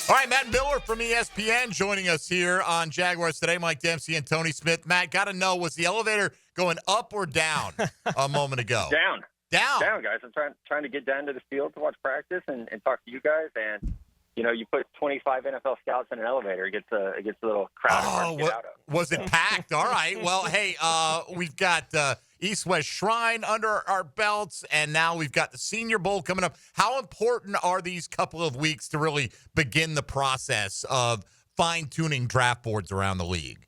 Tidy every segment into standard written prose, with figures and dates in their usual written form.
All right, Matt Miller from ESPN joining us here on Jaguars Today. Mike Dempsey and Tony Smith. Matt, got to know, was the elevator going up or down a moment ago? Down. Down. Down, guys. I'm trying to get down to the field to watch practice and talk to you guys. And, you put 25 NFL scouts in an elevator, it gets a little crowded hard to get out of. Was it packed? All right. Well, hey, we've got East-West Shrine under our belts, and now we've got the Senior Bowl coming up. How important are these couple of weeks to really begin the process of fine-tuning draft boards around the league?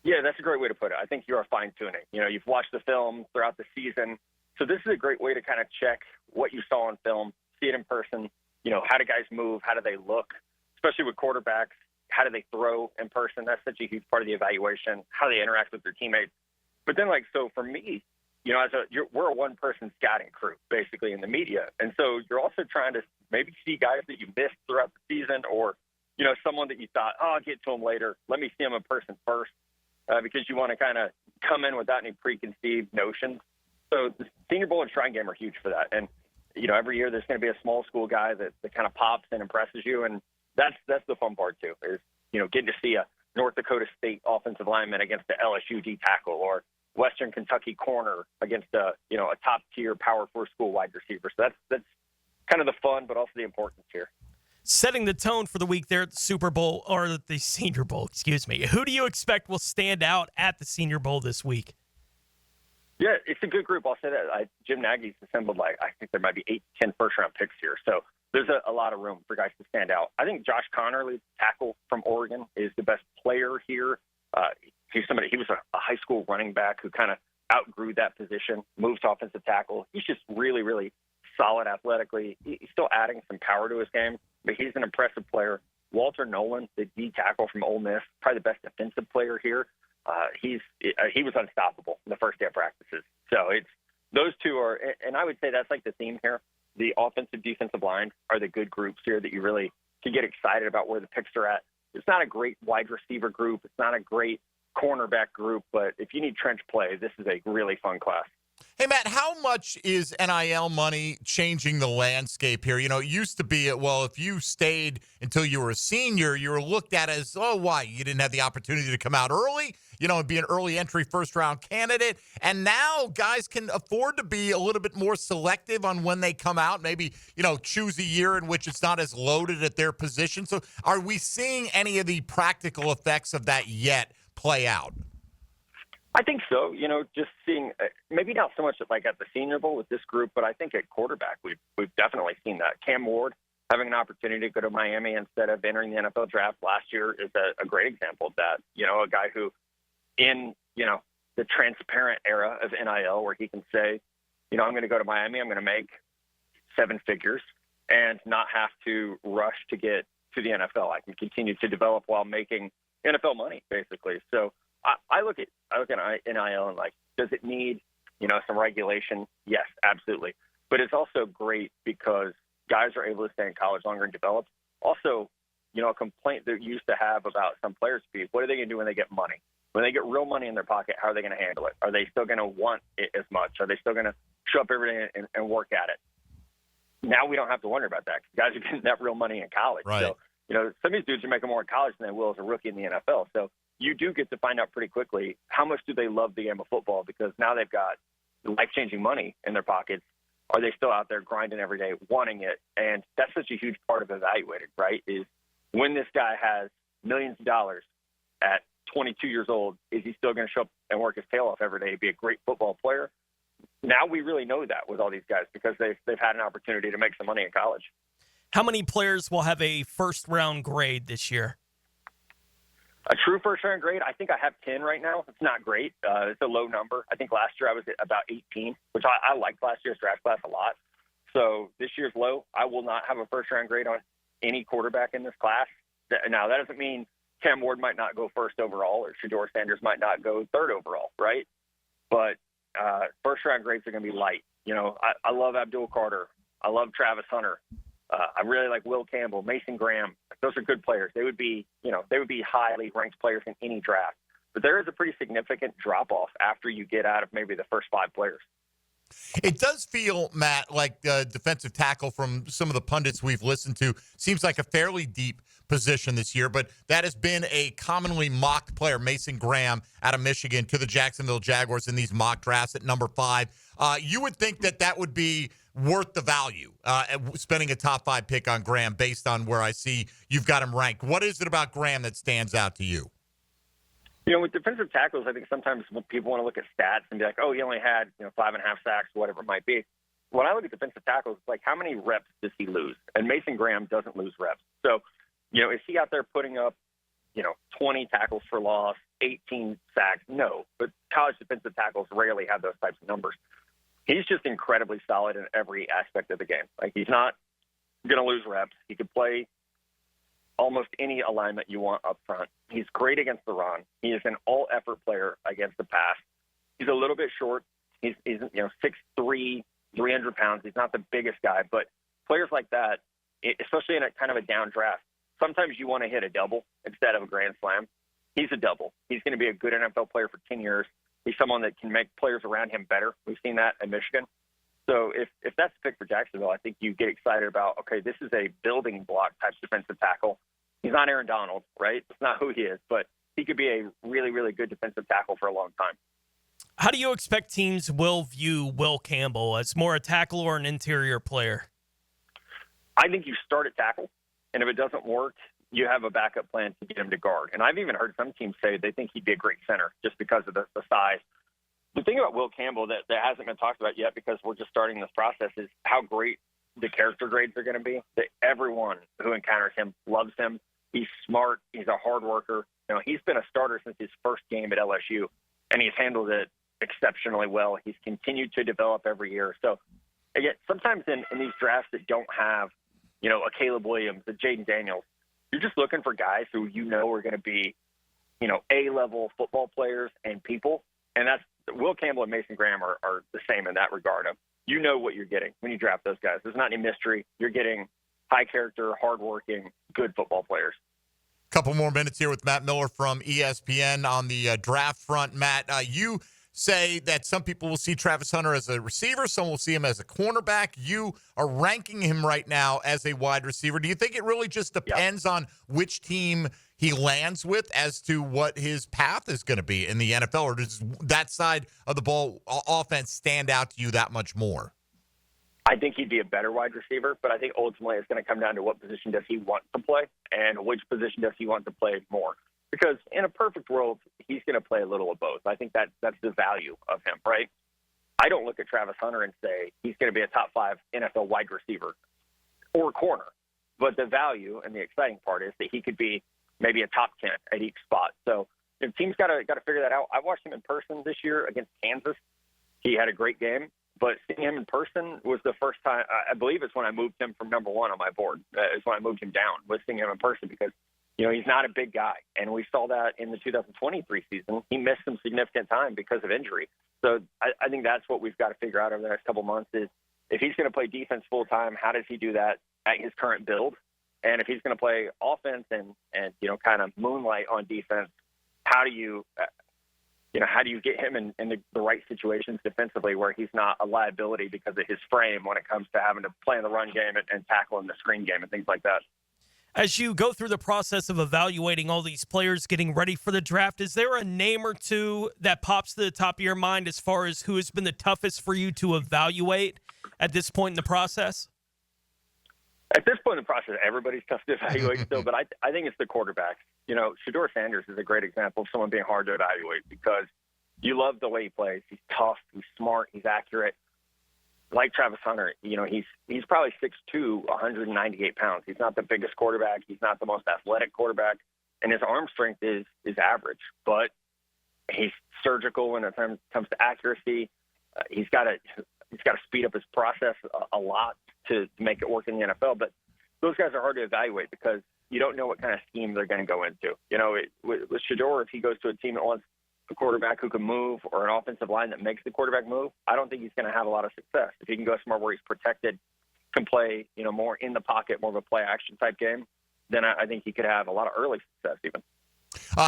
Yeah, that's a great way to put it. I think you are fine-tuning. You've watched the film throughout the season, so this is a great way to kind of check what you saw on film, see it in person. How do guys move? How do they look? Especially with quarterbacks, how do they throw in person? That's such a huge part of the evaluation, how they interact with their teammates. But then, so for me, we're a one-person scouting crew, basically, in the media. And so you're also trying to maybe see guys that you missed throughout the season or, someone that you thought, I'll get to him later. Let me see him in person first because you want to kind of come in without any preconceived notions. So the Senior Bowl and Shrine Game are huge for that. And, every year there's going to be a small school guy that kind of pops and impresses you. And that's the fun part, too, is, getting to see a North Dakota State offensive lineman against the LSU D tackle or Western Kentucky corner against a top-tier Power 4 school wide receiver. So that's kind of the fun, but also the importance here. Setting the tone for the week there at the Super Bowl, or the Senior Bowl, excuse me. Who do you expect will stand out at the Senior Bowl this week? Yeah, it's a good group. I'll say that. Jim Nagy's assembled, I think there might be 8 to 10 first-round picks here. So there's a lot of room for guys to stand out. I think Josh Connerly, tackle from Oregon, is the best player here. He was a high school running back who kind of outgrew that position, moved to offensive tackle. He's just really, really solid athletically. He's still adding some power to his game, but he's an impressive player. Walter Nolan, the D tackle from Ole Miss, probably the best defensive player here. He was unstoppable in the first day of practices. So it's those two are, and I would say that's like the theme here. The offensive, defensive line are the good groups here that you really can get excited about where the picks are at. It's not a great wide receiver group. It's not a great cornerback group, but if you need trench play, this is a really fun class. Hey, Matt, how much is NIL money changing the landscape here? It used to be, if you stayed until you were a senior, you were looked at as, why? You didn't have the opportunity to come out early, and be an early entry first-round candidate. And now guys can afford to be a little bit more selective on when they come out, maybe, choose a year in which it's not as loaded at their position. So are we seeing any of the practical effects of that yet play out? I think so. Just seeing maybe not so much at the Senior Bowl with this group, but I think at quarterback we've definitely seen that. Cam Ward having an opportunity to go to Miami instead of entering the NFL draft last year is a great example of that. A guy who in the transparent era of NIL where he can say, I'm going to go to Miami, I'm going to make 7 figures and not have to rush to get to the NFL. I can continue to develop while making NFL money, basically. So I look at NIL and does it need, some regulation? Yes, absolutely. But it's also great because guys are able to stay in college longer and develop. Also, a complaint that used to have about some players' fees, what are they going to do when they get money? When they get real money in their pocket, how are they going to handle it? Are they still going to want it as much? Are they still going to show up every day and work at it? Now we don't have to wonder about that because guys are getting that real money in college. Right. So, some of these dudes are making more in college than they will as a rookie in the NFL. So you do get to find out pretty quickly how much do they love the game of football because now they've got life-changing money in their pockets. Are they still out there grinding every day, wanting it? And that's such a huge part of evaluating, right, is when this guy has millions of dollars at 22 years old, is he still going to show up and work his tail off every day, be a great football player? Now we really know that with all these guys because they've had an opportunity to make some money in college. How many players will have a first-round grade this year? A true first-round grade, I think I have 10 right now. It's not great. It's a low number. I think last year I was at about 18, which I liked last year's draft class a lot. So this year's low. I will not have a first-round grade on any quarterback in this class. Now, that doesn't mean Cam Ward might not go first overall or Shador Sanders might not go third overall, right? But first-round grades are going to be light. I love Abdul Carter. I love Travis Hunter. I really like Will Campbell, Mason Graham. Those are good players. They would be highly ranked players in any draft. But there is a pretty significant drop-off after you get out of maybe the first 5 players. It does feel, Matt, like defensive tackle from some of the pundits we've listened to seems like a fairly deep position this year, but that has been a commonly mocked player, Mason Graham out of Michigan, to the Jacksonville Jaguars in these mock drafts at number 5. You would think that would be worth the value, spending a top 5 pick on Graham based on where I see you've got him ranked. What is it about Graham that stands out to you? With defensive tackles, I think sometimes people want to look at stats and be like, oh, he only had 5.5 sacks, whatever it might be. When I look at defensive tackles, it's like, how many reps does he lose? And Mason Graham doesn't lose reps. So, is he out there putting up, 20 tackles for loss, 18 sacks? No. But college defensive tackles rarely have those types of numbers. He's just incredibly solid in every aspect of the game. Like, he's not going to lose reps. He could play almost any alignment you want up front. He's great against the run. He is an all-effort player against the pass. He's a little bit short. He's 6'3", 300 pounds. He's not the biggest guy, but players like that, especially in a kind of a down draft, sometimes you want to hit a double instead of a grand slam. He's a double. He's going to be a good NFL player for 10 years. He's someone that can make players around him better. We've seen that in Michigan. So if that's the pick for Jacksonville, I think you get excited about, okay, this is a building block type defensive tackle. He's not Aaron Donald, right? That's not who he is, but he could be a really, really good defensive tackle for a long time. How do you expect teams will view Will Campbell, as more a tackle or an interior player? I think you start at tackle, and if it doesn't work, you have a backup plan to get him to guard. And I've even heard some teams say they think he'd be a great center just because of the size. The thing about Will Campbell that hasn't been talked about yet, because we're just starting this process, is how great the character grades are going to be. That everyone who encounters him loves him. He's smart. He's a hard worker. He's been a starter since his first game at LSU, and he's handled it exceptionally well. He's continued to develop every year. So, again, sometimes in these drafts that don't have, a Caleb Williams, a Jaden Daniels, you're just looking for guys who are going to be, A-level football players and people. And that's Will Campbell and Mason Graham are the same in that regard. You know what you're getting when you draft those guys. There's not any mystery. You're getting high character, hardworking, good football players. Couple more minutes here with Matt Miller from ESPN on the draft front. Matt, you say that some people will see Travis Hunter as a receiver, some will see him as a cornerback. You are ranking him right now as a wide receiver. Do you think it really just depends on which team he lands with as to what his path is going to be in the NFL, or does that side of the ball offense stand out to you that much more? I think he'd be a better wide receiver, but I think ultimately it's going to come down to what position does he want to play and which position does he want to play more. Because in a perfect world, he's going to play a little of both. I think that's the value of him, right? I don't look at Travis Hunter and say he's going to be a top 5 NFL wide receiver or corner. But the value and the exciting part is that he could be maybe a top 10 at each spot. So the team's got to figure that out. I watched him in person this year against Kansas. He had a great game. But seeing him in person was the first time, I believe it's when I moved him from number 1 on my board. It's when I moved him down, was seeing him in person because, he's not a big guy. And we saw that in the 2023 season. He missed some significant time because of injury. So I think that's what we've got to figure out over the next couple months is if he's going to play defense full time, how does he do that at his current build? And if he's going to play offense and kind of moonlight on defense, how do you get him in the right situations defensively where he's not a liability because of his frame when it comes to having to play in the run game and tackle in the screen game and things like that? As you go through the process of evaluating all these players getting ready for the draft, is there a name or two that pops to the top of your mind as far as who has been the toughest for you to evaluate at this point in the process? At this point in the process, everybody's tough to evaluate still, but I think it's the quarterbacks. Shador Sanders is a great example of someone being hard to evaluate because you love the way he plays. He's tough, he's smart, he's accurate. Like Travis Hunter, he's probably 6'2", 198 pounds. He's not the biggest quarterback. He's not the most athletic quarterback, and his arm strength is average. But he's surgical when it comes to accuracy. He's got to speed up his process a lot to make it work in the NFL. But those guys are hard to evaluate because you don't know what kind of scheme they're going to go into. With Shador, if he goes to a team that wants a quarterback who can move or an offensive line that makes the quarterback move, I don't think he's going to have a lot of success. If he can go somewhere where he's protected, can play, more in the pocket, more of a play action type game, then I think he could have a lot of early success even.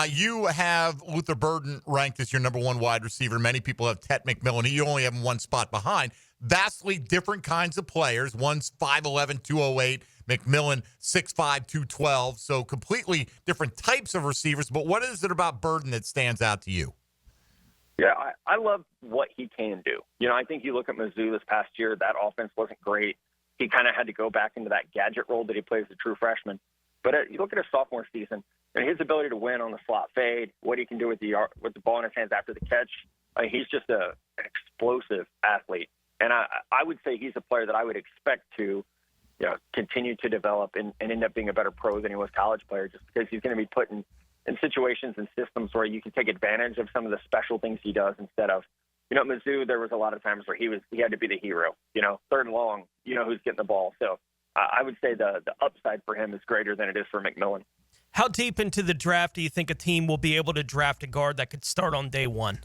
You have Luther Burden ranked as your number one wide receiver. Many people have Tevin McMillan. You only have him one spot behind. Vastly different kinds of players. One's 5'11", 208. McMillan, 6'5", 212. So completely different types of receivers. But what is it about Burden that stands out to you? Yeah, I love what he can do. I think you look at Mizzou this past year, that offense wasn't great. He kind of had to go back into that gadget role that he plays as a true freshman. But you look at his sophomore season, and his ability to win on the slot fade, what he can do with the ball in his hands after the catch, he's just an explosive athlete. And I would say he's a player that I would expect to continue to develop and end up being a better pro than he was college player, just because he's going to be put in situations and systems where you can take advantage of some of the special things he does instead of, at Mizzou, there was a lot of times where he had to be the hero, third and long, who's getting the ball. So I would say the upside for him is greater than it is for McMillan. How deep into the draft do you think a team will be able to draft a guard that could start on day one?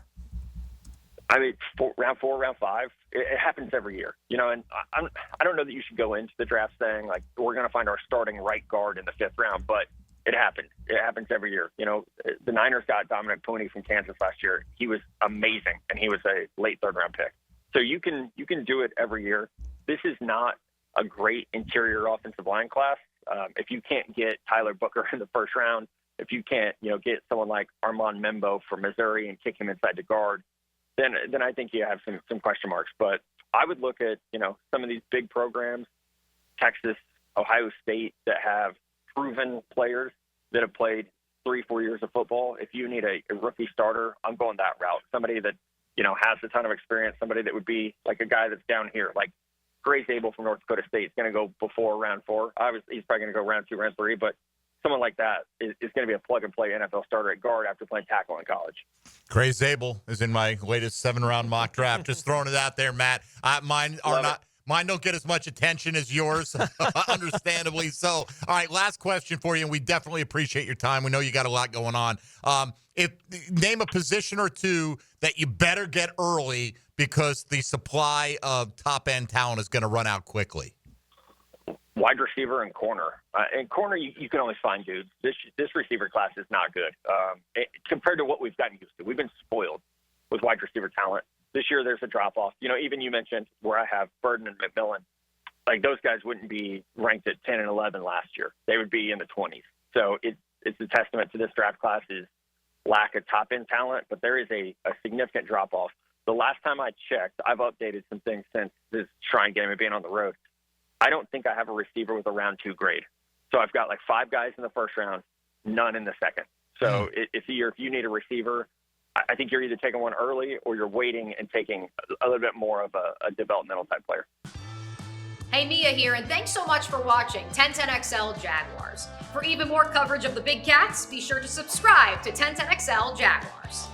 I mean, round 4, round 5, it happens every year, and I don't know that you should go into the draft saying, like, we're going to find our starting right guard in the 5th round, but it happens. It happens every year. The Niners got Dominic Pooney from Kansas last year. He was amazing, and he was a late 3rd-round pick. So you can do it every year. This is not a great interior offensive line class. If you can't get Tyler Booker in the 1st round, if you can't, get someone like Armand Membo from Missouri and kick him inside the guard, then I think you have some question marks. But I would look at, some of these big programs, Texas, Ohio State, that have proven players that have played 3-4 years of football. If you need a rookie starter, I'm going that route. Somebody that, has a ton of experience, somebody that would be like a guy that's down here, like Gray Zabel from North Dakota State is going to go before round 4. Obviously, he's probably going to go round 2, round 3, but someone like that is going to be a plug-and-play NFL starter at guard after playing tackle in college. Gray Zabel is in my latest 7-round mock draft. Just throwing it out there, Matt. Mine don't get as much attention as yours, understandably so. All right, last question for you, and we definitely appreciate your time. We know you got a lot going on. Name a position or two that you better get early because the supply of top-end talent is going to run out quickly. Wide receiver and corner. In corner, you can always find dudes. This receiver class is not good compared to what we've gotten used to. We've been spoiled with wide receiver talent. This year, there's a drop-off. Even you mentioned where I have Burden and McMillan. Like, those guys wouldn't be ranked at 10 and 11 last year. They would be in the 20s. So it's a testament to this draft class's lack of top-end talent, but there is a significant drop-off. The last time I checked, I've updated some things since this trying game and being on the road. I don't think I have a receiver with a round 2 grade. So I've got like 5 guys in the 1st round, none in the 2nd. So if you need a receiver, I think you're either taking one early or you're waiting and taking a little bit more of a developmental type player. Hey, Mia here, and thanks so much for watching 1010XL Jaguars. For even more coverage of the Big Cats, be sure to subscribe to 1010XL Jaguars.